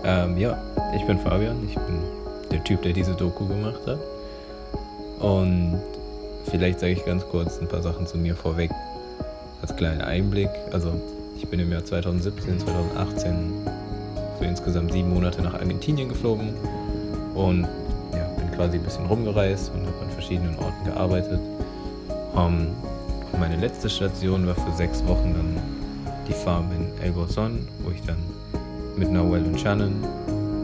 Ja, ich bin Fabian, ich bin der Typ, der diese Doku gemacht hat. Und vielleicht sage ich ganz kurz ein paar Sachen zu mir vorweg, als kleinen Einblick. Also ich bin im Jahr 2017, 2018 für insgesamt 7 Monate nach Argentinien geflogen und ja, bin quasi ein bisschen rumgereist und habe an verschiedenen Orten gearbeitet. Und meine letzte Station war für 6 Wochen dann die Farm in El Bolson, wo ich dann mit Nahuel und Shannon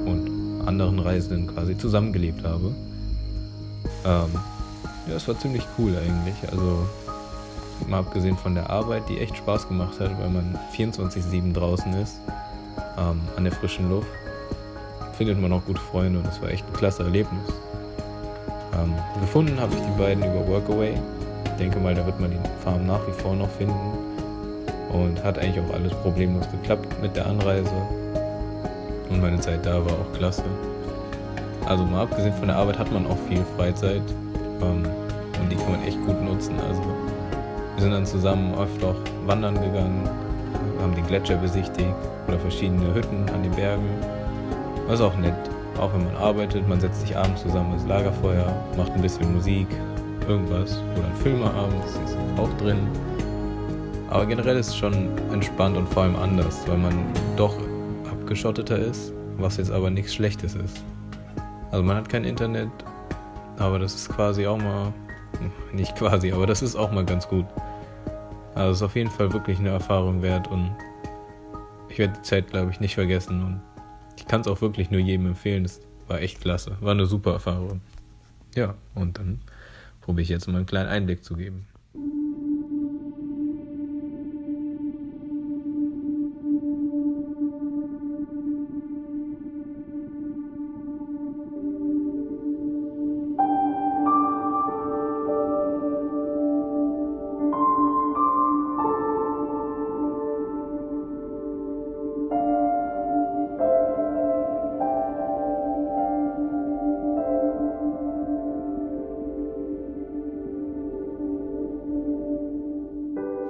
und anderen Reisenden quasi zusammengelebt habe. Ja, es war ziemlich cool eigentlich. Also mal abgesehen von der Arbeit, die echt Spaß gemacht hat, weil man 24/7 draußen ist, an der frischen Luft, findet man auch gute Freunde und das war echt ein klasse Erlebnis. Gefunden habe ich die beiden über Workaway. Ich denke mal, da wird man die Farm nach wie vor noch finden und hat eigentlich auch alles problemlos geklappt mit der Anreise und meine Zeit da war auch klasse. Also mal abgesehen von der Arbeit hat man auch viel Freizeit und die kann man echt gut nutzen. Also wir sind dann zusammen oft auch wandern gegangen, haben den Gletscher besichtigt oder verschiedene Hütten an den Bergen. Das ist auch nett, auch wenn man arbeitet, man setzt sich abends zusammen ins Lagerfeuer, macht ein bisschen Musik, irgendwas oder Filme abends, ist auch drin. Aber generell ist es schon entspannt und vor allem anders, weil man doch abgeschotteter ist, was jetzt aber nichts Schlechtes ist. Also man hat kein Internet, aber das ist quasi auch mal, nicht quasi, aber das ist auch mal ganz gut. Also es ist auf jeden Fall wirklich eine Erfahrung wert und ich werde die Zeit, glaube ich, nicht vergessen und ich kann es auch wirklich nur jedem empfehlen. Das war echt klasse, war eine super Erfahrung. Ja, und dann probiere ich jetzt mal einen kleinen Einblick zu geben.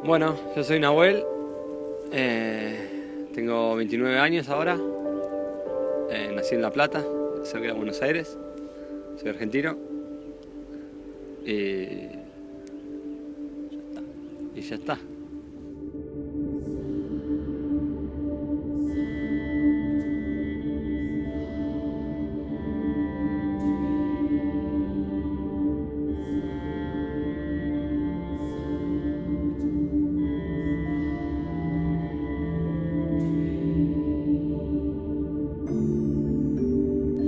Bueno, yo soy Nahuel, tengo 29 años ahora, nací en La Plata, cerca de Buenos Aires, soy argentino y ya está.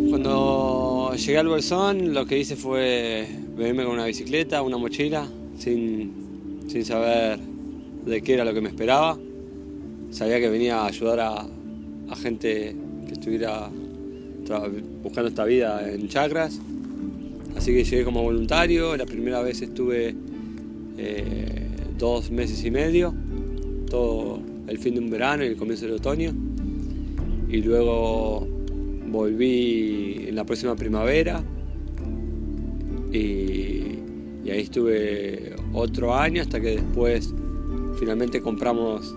Cuando llegué al Bolsón, lo que hice fue venirme con una bicicleta, una mochila, sin saber de qué era lo que me esperaba. Sabía que venía a ayudar a gente que estuviera buscando esta vida en chacras. Así que llegué como voluntario. La primera vez estuve 2 meses y medio, todo el fin de un verano y el comienzo del otoño. Y luego volví en la próxima primavera y ahí estuve otro año hasta que después finalmente compramos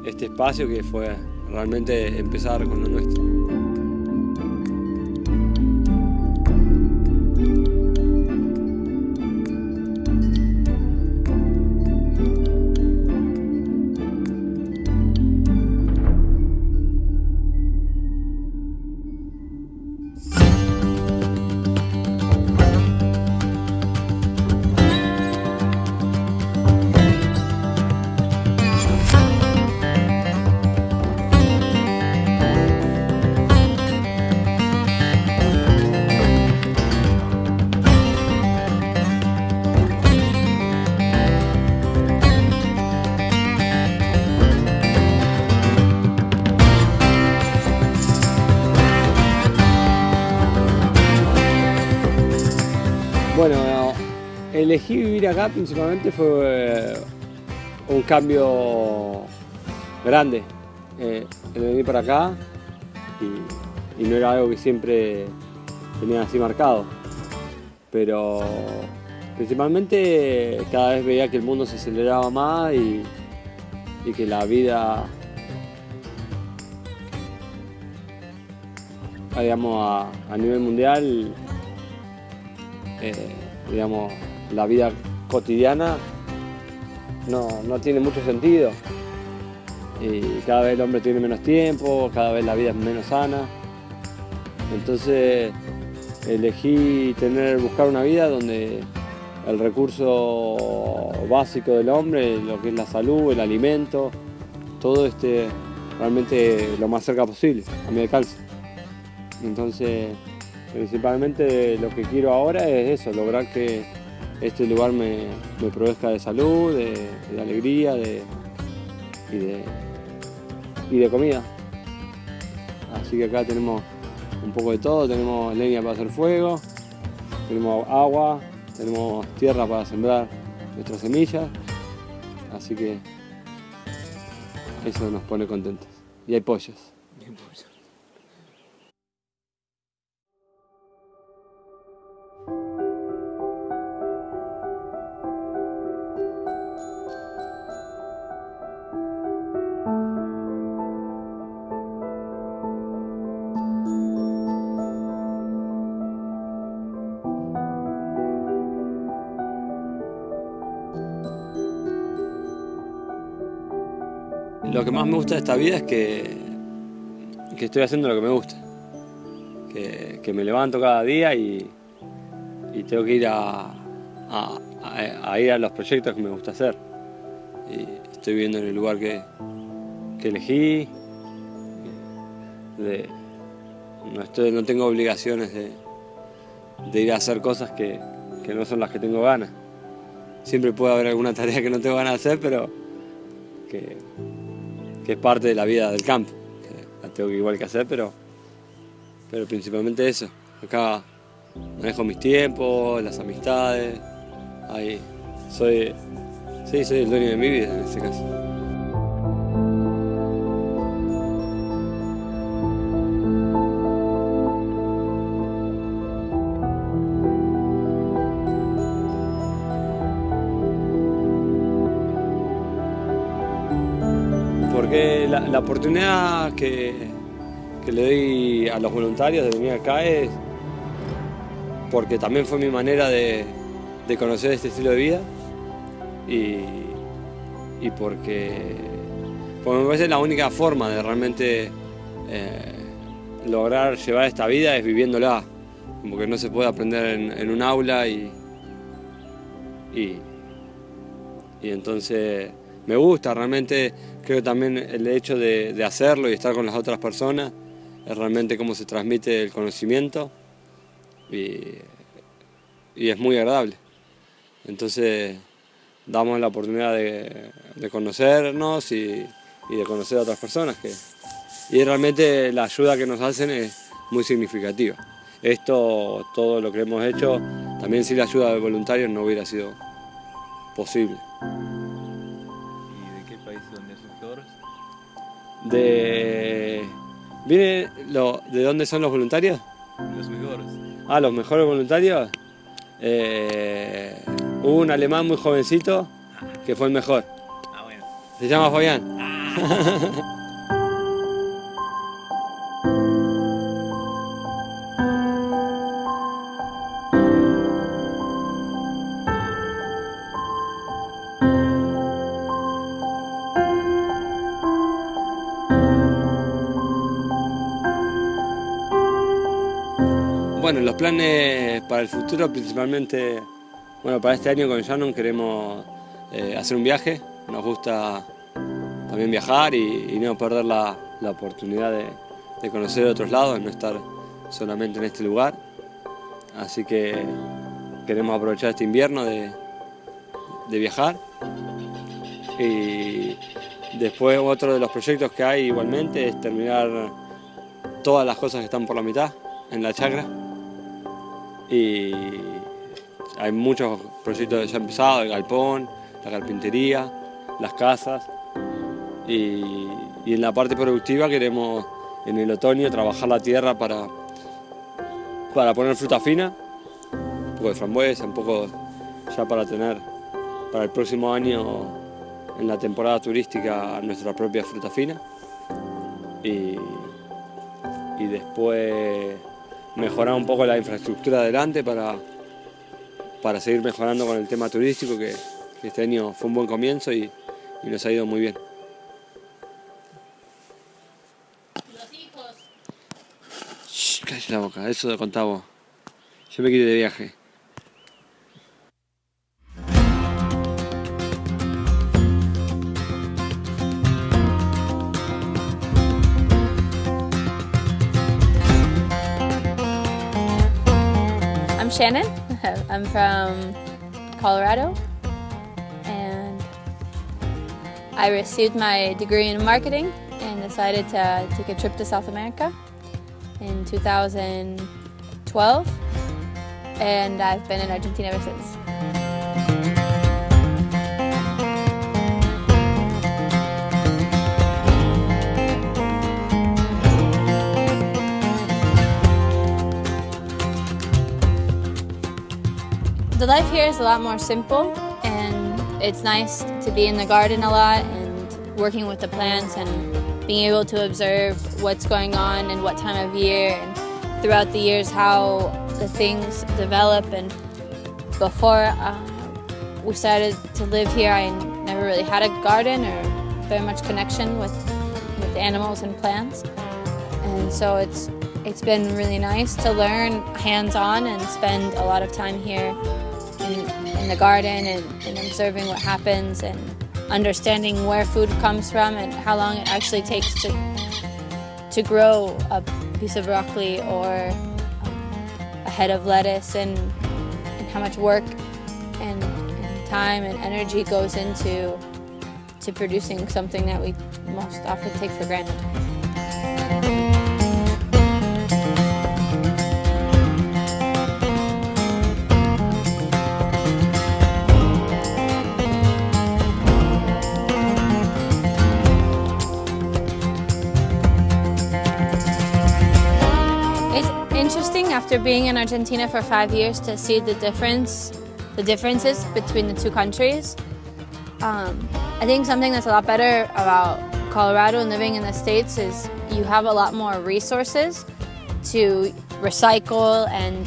este espacio que fue realmente empezar con lo nuestro. Bueno, elegí vivir acá principalmente fue un cambio grande. El venir para acá y no era algo que siempre tenía así marcado. Pero principalmente cada vez veía que el mundo se aceleraba más y que la vida digamos, a nivel mundial, digamos, la vida cotidiana no tiene mucho sentido. Y cada vez el hombre tiene menos tiempo, cada vez la vida es menos sana. Entonces elegí buscar una vida donde el recurso básico del hombre, lo que es la salud, el alimento, todo esté realmente lo más cerca posible, a mi alcance. Entonces, principalmente lo que quiero ahora es eso, lograr que este lugar me provezca de salud, de alegría y de comida. Así que acá tenemos un poco de todo, tenemos leña para hacer fuego, tenemos agua, tenemos tierra para sembrar nuestras semillas, así que eso nos pone contentos. Y hay pollos. Lo que más me gusta de esta vida es que estoy haciendo lo que me gusta, que me levanto cada día y tengo que ir a ir a los proyectos que me gusta hacer. Y estoy viviendo en el lugar que elegí, no tengo obligaciones de ir a hacer cosas que no son las que tengo ganas. Siempre puede haber alguna tarea que no tengo ganas de hacer, pero que es parte de la vida del campo, que la tengo igual que hacer, pero principalmente eso. Acá manejo mis tiempos, las amistades, ahí soy el dueño de mi vida en este caso. Porque la oportunidad que le doy a los voluntarios de venir acá es porque también fue mi manera de conocer este estilo de vida y porque me parece la única forma de realmente lograr llevar esta vida es viviéndola, como que no se puede aprender en un aula y entonces me gusta realmente. Creo también el hecho de hacerlo y estar con las otras personas es realmente cómo se transmite el conocimiento y es muy agradable. Entonces damos la oportunidad de conocernos y de conocer a otras personas y realmente la ayuda que nos hacen es muy significativa. Esto, todo lo que hemos hecho, también sin la ayuda de voluntarios no hubiera sido posible. ¿De dónde son los voluntarios? Los mejores. Los mejores voluntarios. Hubo un alemán muy jovencito que fue el mejor. Bueno. Se llama Fabián. Bueno, los planes para el futuro principalmente, bueno, para este año con Shannon queremos hacer un viaje. Nos gusta también viajar y no perder la oportunidad de conocer otros lados, no estar solamente en este lugar. Así que queremos aprovechar este invierno de viajar. Y después otro de los proyectos que hay igualmente es terminar todas las cosas que están por la mitad en la chacra. Y hay muchos proyectos ya empezados, el galpón, la carpintería, las casas. Y en la parte productiva queremos en el otoño trabajar la tierra para poner fruta fina, un poco de frambuesa, un poco ya para tener para el próximo año en la temporada turística nuestra propia fruta fina. Y y después mejorar un poco la infraestructura adelante para seguir mejorando con el tema turístico, que este año fue un buen comienzo y nos ha ido muy bien. Los hijos. Shh, cállate la boca, eso te contaba vos. Yo me quiero ir de viaje. I'm Shannon. I'm from Colorado, and I received my degree in marketing and decided to take a trip to South America in 2012, and I've been in Argentina ever since. The life here is a lot more simple, and it's nice to be in the garden a lot and working with the plants and being able to observe what's going on and what time of year and throughout the years how the things develop. And before we started to live here, I never really had a garden or very much connection with animals and plants, and so it's been really nice to learn hands-on and spend a lot of time here in the garden and observing what happens and understanding where food comes from and how long it actually takes to grow a piece of broccoli or a head of lettuce, and how much work and time and energy goes into producing something that we most often take for granted. Interesting after being in Argentina for 5 years to see the differences between the two countries. I think something that's a lot better about Colorado and living in the States is you have a lot more resources to recycle, and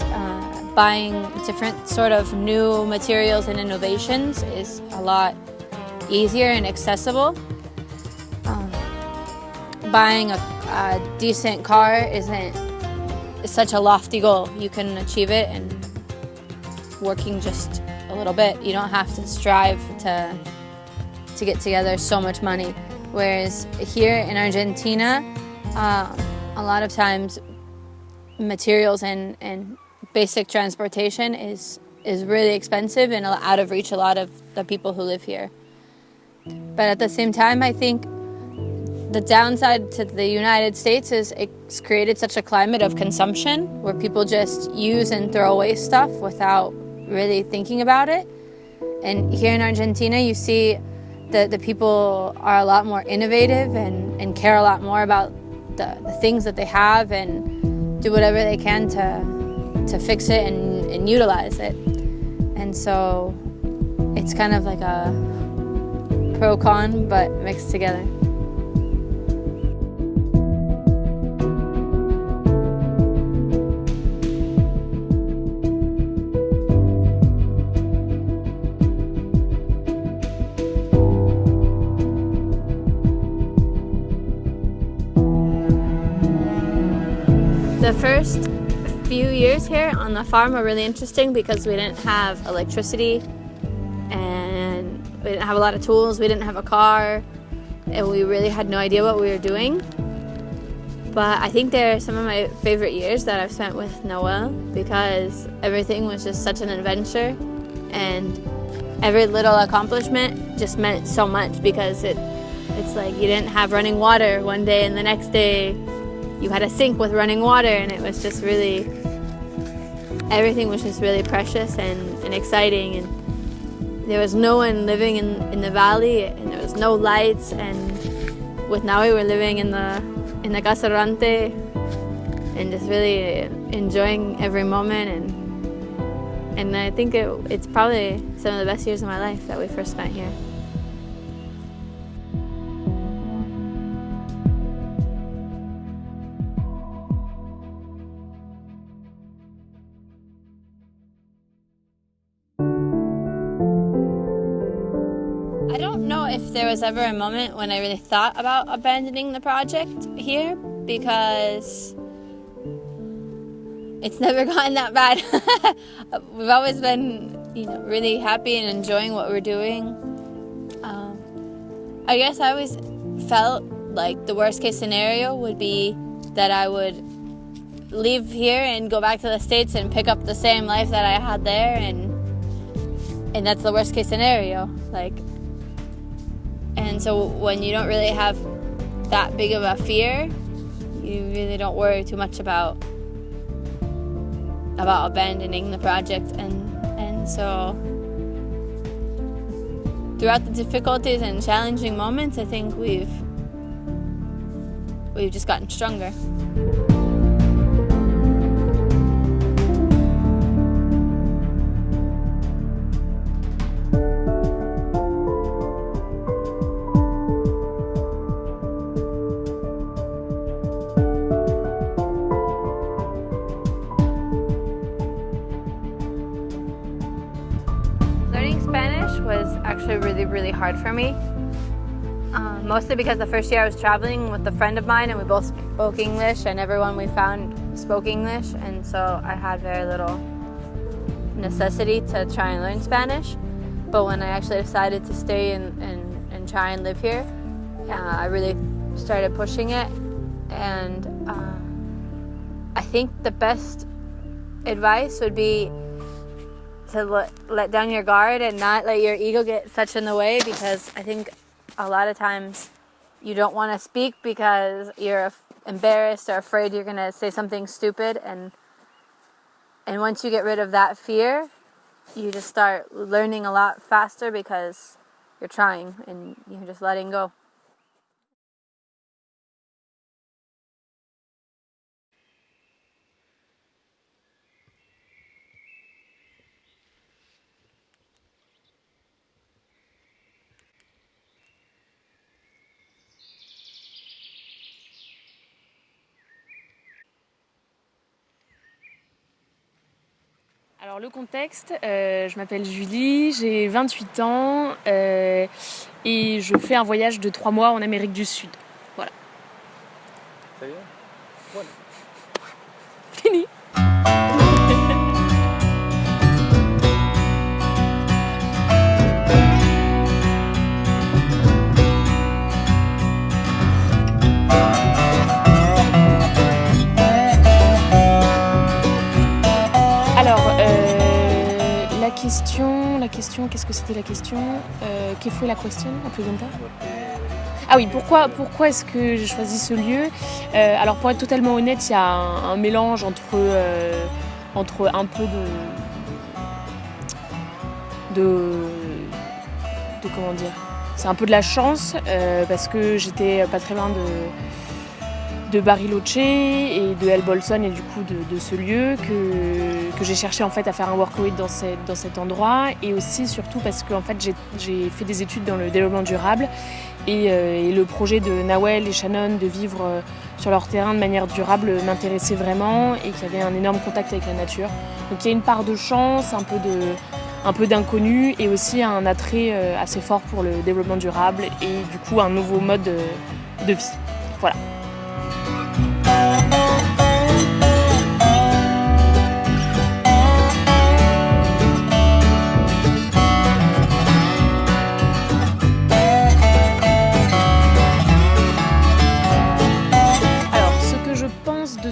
buying different sort of new materials and innovations is a lot easier and accessible. Buying a decent car isn't such a lofty goal. You can achieve it and working just a little bit. You don't have to strive to get together so much money. Whereas here in Argentina, a lot of times materials and basic transportation is really expensive and out of reach a lot of the people who live here. But at the same time, I think the downside to the United States is it's created such a climate of consumption where people just use and throw away stuff without really thinking about it. And here in Argentina, you see that the people are a lot more innovative and care a lot more about the things that they have and do whatever they can to fix it and utilize it. And so it's kind of like a pro-con, but mixed together. The first few years here on the farm were really interesting because we didn't have electricity and we didn't have a lot of tools, we didn't have a car, and we really had no idea what we were doing. But I think they're some of my favorite years that I've spent with Noel because everything was just such an adventure, and every little accomplishment just meant so much because it's like you didn't have running water one day and the next day you had a sink with running water, and it was just really, everything was just really precious and exciting. And there was no one living in the valley, and there was no lights. And with Naui, we were living in the Casa Rante and just really enjoying every moment. And I think it's probably some of the best years of my life that we first spent here. if there was ever a moment when I really thought about abandoning the project here, because it's never gotten that bad. We've always been, really happy and enjoying what we're doing. I guess I always felt like the worst case scenario would be that I would leave here and go back to the States and pick up the same life that I had there, and that's the worst case scenario. And so when you don't really have that big of a fear, you really don't worry too much about abandoning the project. And so throughout the difficulties and challenging moments, I think we've just gotten stronger. Learning Spanish was actually really, really hard for me. Mostly because the first year I was traveling with a friend of mine and we both spoke English and everyone we found spoke English, and so I had very little necessity to try and learn Spanish. But when I actually decided to stay and try and live here, I really started pushing it. And I think the best advice would be to let down your guard and not let your ego get such in the way, because I think a lot of times you don't want to speak because you're embarrassed or afraid you're going to say something stupid, and once you get rid of that fear, you just start learning a lot faster because you're trying and you're just letting go. Alors le contexte, je m'appelle Julie, j'ai 28 ans et je fais un voyage de 3 mois en Amérique du Sud. Voilà. Ça y est? Voilà. Fini. La question, qu'est-ce que c'était la question? ¿Qué fue la question? La pregunta? Ah oui, pourquoi est-ce que j'ai choisi ce lieu? Alors pour être totalement honnête, il y a un mélange entre un peu de comment dire? C'est un peu de la chance parce que j'étais pas très loin de Bariloche et de El Bolson, et du coup de ce lieu que j'ai cherché en fait à faire un workaway dans cet endroit, et aussi surtout parce que en fait j'ai fait des études dans le développement durable et le projet de Nawel et Shannon de vivre sur leur terrain de manière durable m'intéressait vraiment, et qu'il y avait un énorme contact avec la nature. Donc il y a une part de chance, un peu d'inconnu, et aussi un attrait assez fort pour le développement durable et du coup un nouveau mode de vie. Voilà.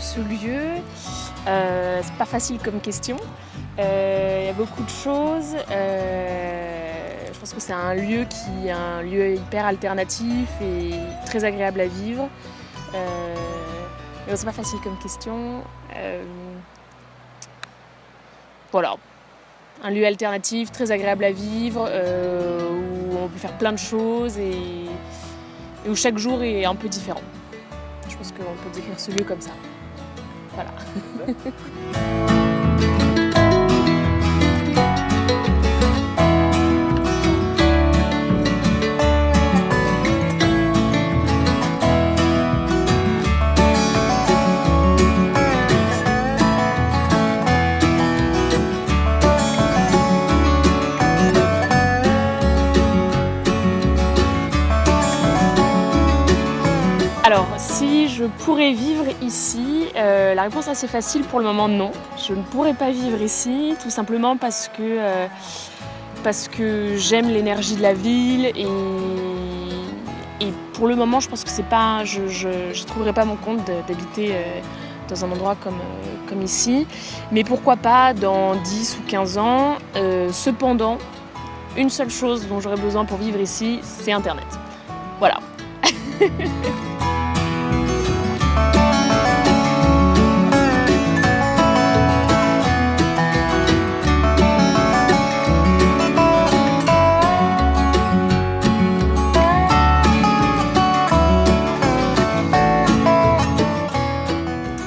Ce lieu, c'est pas facile comme question. Il y a beaucoup de choses. Je pense que c'est un lieu qui est un lieu hyper alternatif et très agréable à vivre. Mais c'est pas facile comme question. Voilà, un lieu alternatif, très agréable à vivre, où on peut faire plein de choses et où chaque jour est un peu différent. Je pense qu'on peut décrire ce lieu comme ça. Voilà. Alors, si je pourrais vivre ici, la réponse est assez facile pour le moment, non. Je ne pourrais pas vivre ici, tout simplement parce que j'aime l'énergie de la ville et pour le moment, je pense que c'est pas, je ne trouverais pas mon compte d'habiter dans un endroit comme ici. Mais pourquoi pas dans 10 ou 15 ans. Cependant, une seule chose dont j'aurais besoin pour vivre ici, c'est Internet. Voilà.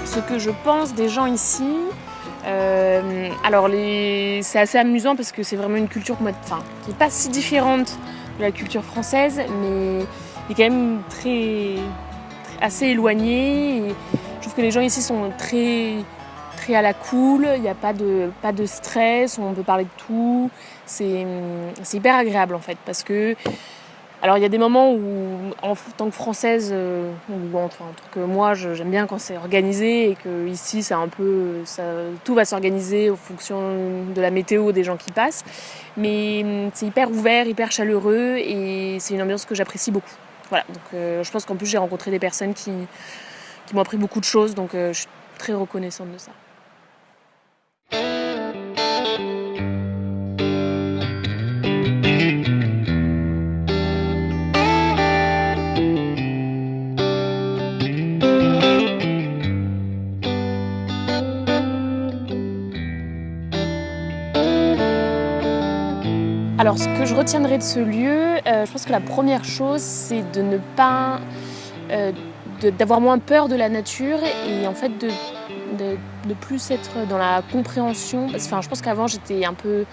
Ce que je pense des gens ici, alors c'est assez amusant parce que c'est vraiment une culture qui n'est pas si différente de la culture française, mais qui est quand même assez éloignée. Et je trouve que les gens ici sont très à la cool, il n'y a pas de stress, on peut parler de tout. C'est hyper agréable en fait parce que alors il y a des moments où en tant que Française, ou en tant que moi, j'aime bien quand c'est organisé et que ici c'est un peu tout va s'organiser en fonction de la météo des gens qui passent. Mais c'est hyper ouvert, hyper chaleureux et c'est une ambiance que j'apprécie beaucoup. Voilà, donc je pense qu'en plus j'ai rencontré des personnes qui m'ont appris beaucoup de choses, donc je suis très reconnaissante de ça. Alors, ce que je retiendrai de ce lieu, je pense que la première chose, c'est de ne pas, d'avoir moins peur de la nature et en fait de plus être dans la compréhension. Enfin, je pense qu'avant j'étais un peu,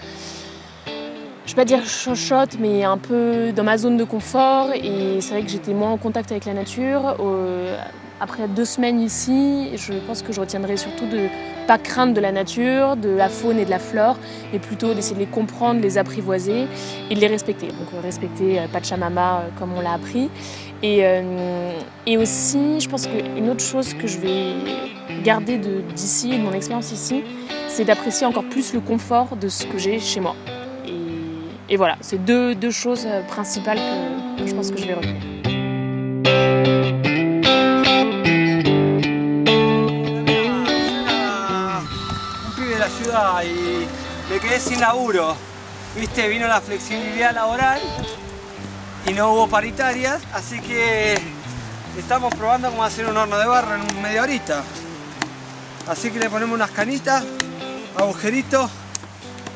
je vais pas dire chochotte, mais un peu dans ma zone de confort et c'est vrai que j'étais moins en contact avec la nature. Après 2 semaines ici, je pense que je retiendrai surtout de pas craindre de la nature, de la faune et de la flore, mais plutôt d'essayer de les comprendre, les apprivoiser et de les respecter. Donc respecter Pachamama comme on l'a appris. Et aussi, je pense qu'une autre chose que je vais garder d'ici et de mon expérience ici, c'est d'apprécier encore plus le confort de ce que j'ai chez moi. Et voilà, c'est deux choses principales que je pense que je vais retenir. Ciudad y me quedé sin laburo, viste, vino la flexibilidad laboral y no hubo paritarias, así que estamos probando cómo hacer un horno de barro en media horita, así que le ponemos unas canitas, agujeritos,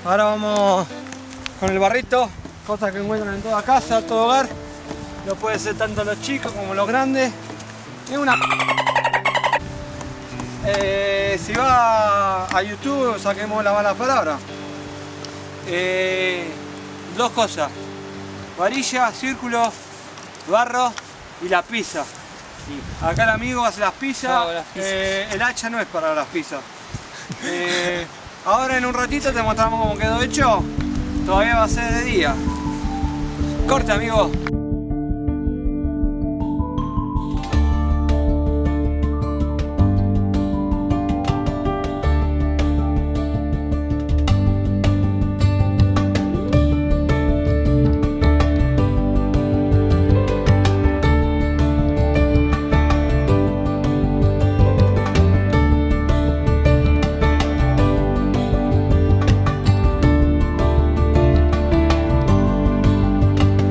ahora vamos con el barrito, cosas que encuentran en toda casa, todo hogar, lo puede ser tanto los chicos como los grandes, es una... si va a YouTube, saquemos la mala palabra. 2 cosas: varilla, círculo, barro y la pizza. Acá el amigo hace las pizzas. El hacha no es para las pizzas. Ahora en un ratito te mostramos cómo quedó hecho. Todavía va a ser de día. Corte, amigo.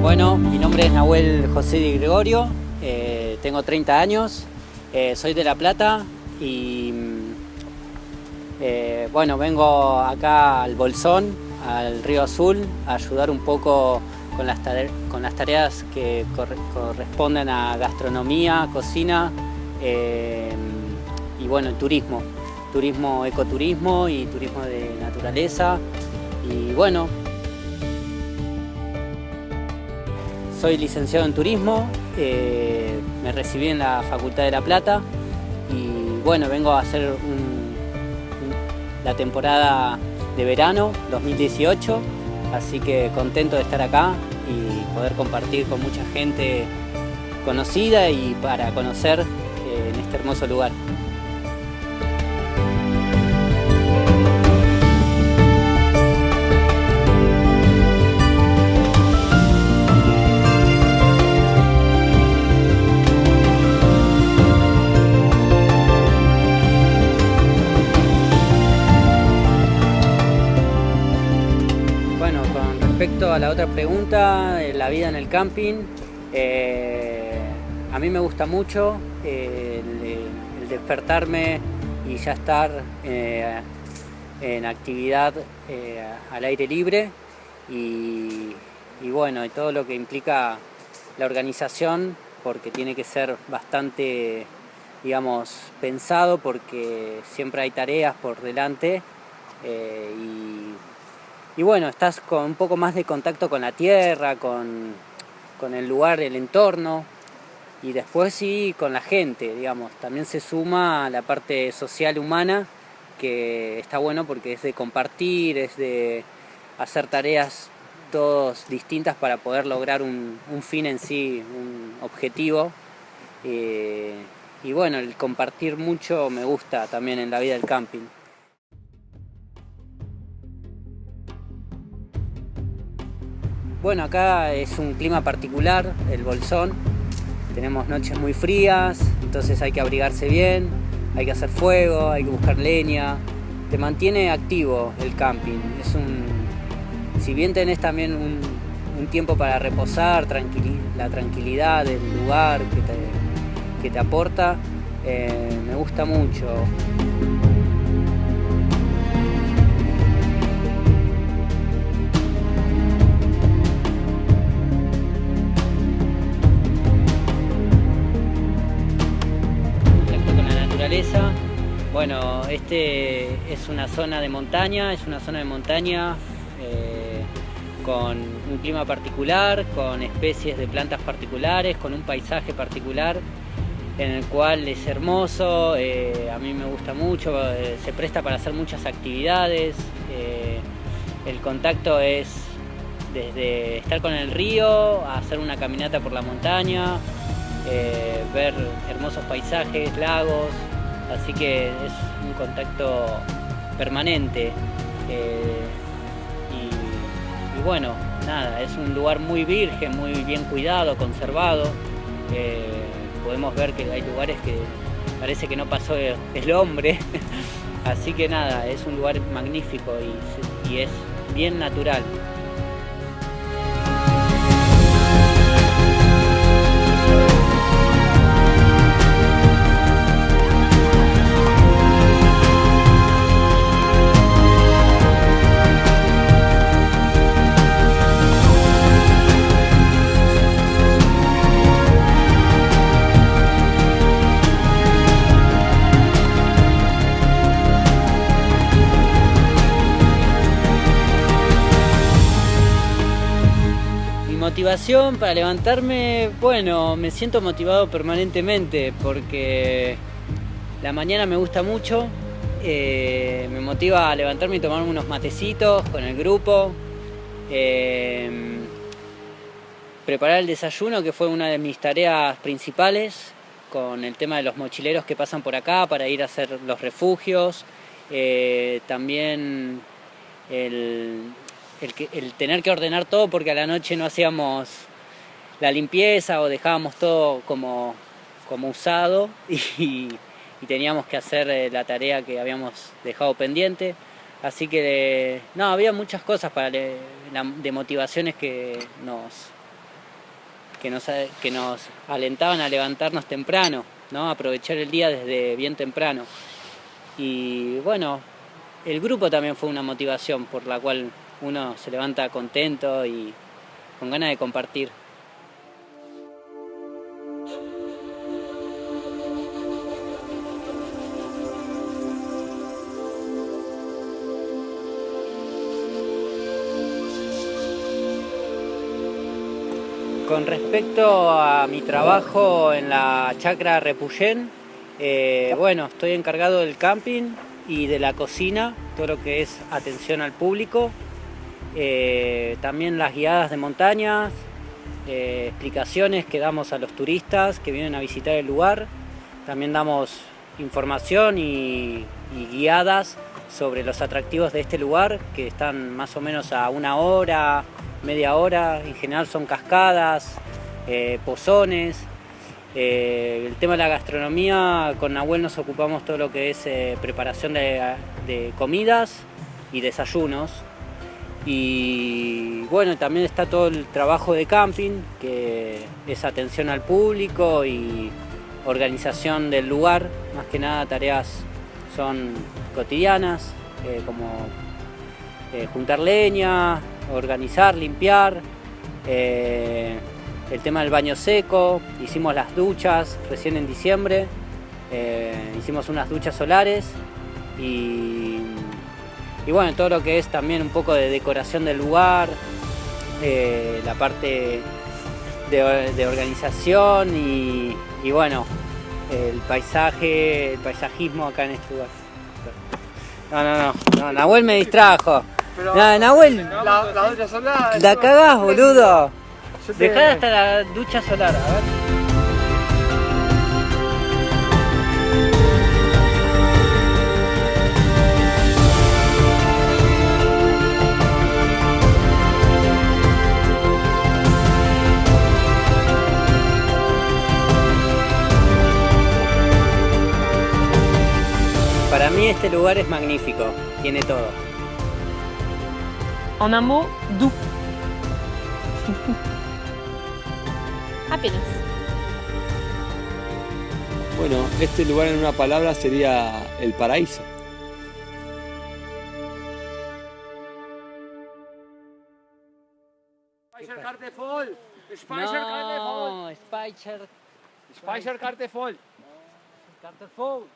Bueno, mi nombre es Nahuel José Di Gregorio, tengo 30 años, soy de La Plata y bueno, vengo acá al Bolsón, al Río Azul, a ayudar un poco con las tareas que corresponden a gastronomía, cocina y bueno, turismo, ecoturismo y turismo de naturaleza y bueno. Soy licenciado en turismo, me recibí en la Facultad de La Plata y bueno, vengo a hacer la temporada de verano 2018, así que contento de estar acá y poder compartir con mucha gente conocida y para conocer en este hermoso lugar. Respecto a la otra pregunta, la vida en el camping, a mí me gusta mucho el despertarme y ya estar en actividad al aire libre y bueno, y todo lo que implica la organización, porque tiene que ser bastante, digamos, pensado, porque siempre hay tareas por delante y bueno, estás con un poco más de contacto con la tierra, con el lugar, el entorno, y después sí con la gente, digamos. También se suma la parte social humana, que está bueno porque es de compartir, es de hacer tareas todos distintas para poder lograr un fin en sí, un objetivo. Y bueno, el compartir mucho me gusta también en la vida del camping. Bueno, acá es un clima particular, el Bolsón. Tenemos noches muy frías, entonces hay que abrigarse bien, hay que hacer fuego, hay que buscar leña. Te mantiene activo el camping. Si bien tenés también un tiempo para reposar, la tranquilidad del lugar que te aporta, me gusta mucho. Bueno, es una zona de montaña, con un clima particular, con especies de plantas particulares, con un paisaje particular en el cual es hermoso, a mí me gusta mucho, se presta para hacer muchas actividades, el contacto es desde estar con el río, a hacer una caminata por la montaña, ver hermosos paisajes, lagos. Así que es un contacto permanente y bueno, nada, es un lugar muy virgen, muy bien cuidado, conservado. Podemos ver que hay lugares que parece que no pasó el hombre, así que nada, es un lugar magnífico y es bien natural. Motivación para levantarme, bueno, me siento motivado permanentemente porque la mañana me gusta mucho, me motiva a levantarme y tomarme unos matecitos con el grupo, preparar el desayuno, que fue una de mis tareas principales, con el tema de los mochileros que pasan por acá para ir a hacer los refugios, también el tener que ordenar todo porque a la noche no hacíamos la limpieza o dejábamos todo como usado y teníamos que hacer la tarea que habíamos dejado pendiente. Así que había muchas cosas de motivaciones que nos alentaban a levantarnos temprano, ¿no? Aprovechar el día desde bien temprano. Y bueno, el grupo también fue una motivación por la cual uno se levanta contento y con ganas de compartir. Con respecto a mi trabajo en la chacra Repuyén, bueno, estoy encargado del camping y de la cocina, todo lo que es atención al público. También las guiadas de montañas, explicaciones que damos a los turistas que vienen a visitar el lugar. También damos información y guiadas sobre los atractivos de este lugar, que están más o menos a 1 hora, media hora. En general son cascadas, pozones. El tema de la gastronomía, con Nahuel nos ocupamos todo lo que es preparación de comidas y desayunos. Y bueno, también está todo el trabajo de camping, que es atención al público y organización del lugar. Más que nada tareas son cotidianas, como juntar leña, organizar, limpiar, el tema del baño seco. Hicimos las duchas recién en diciembre, hicimos unas duchas solares y bueno, todo lo que es también un poco de decoración del lugar, la parte de organización y bueno, el paisajismo acá en este lugar. No, Nahuel me distrajo. Nahuel, La ducha solar. la cagás, boludo. Dejá hasta la ducha solar, a ver. Para mí este lugar es magnífico, tiene todo. En un mot, doux. Happiness. Bueno, este lugar en una palabra sería el paraíso. Speicherkarte voll! No, Speicherkarte voll! Karte voll.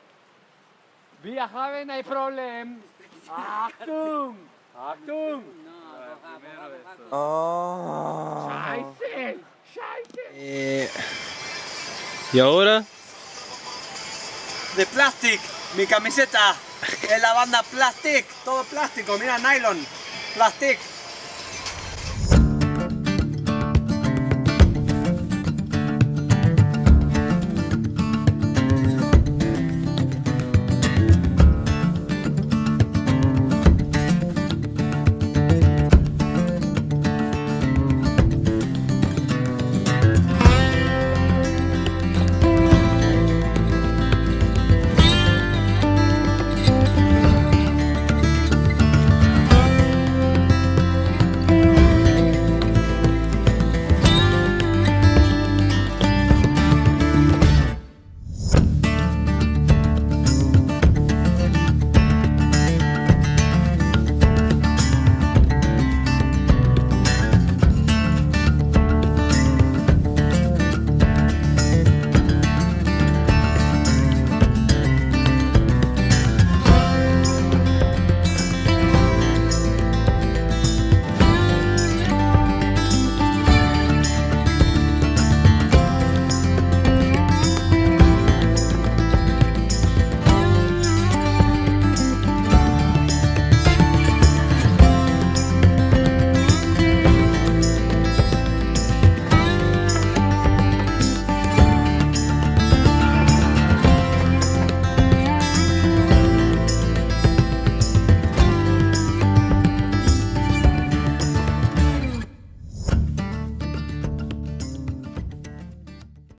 Wir haben ein Problem! Achtung! Achtung! Scheiße! Scheiße! ¿Y ahora? De Plastic, mi camiseta es la banda Plastic, todo plástico, mira nylon, Plastic.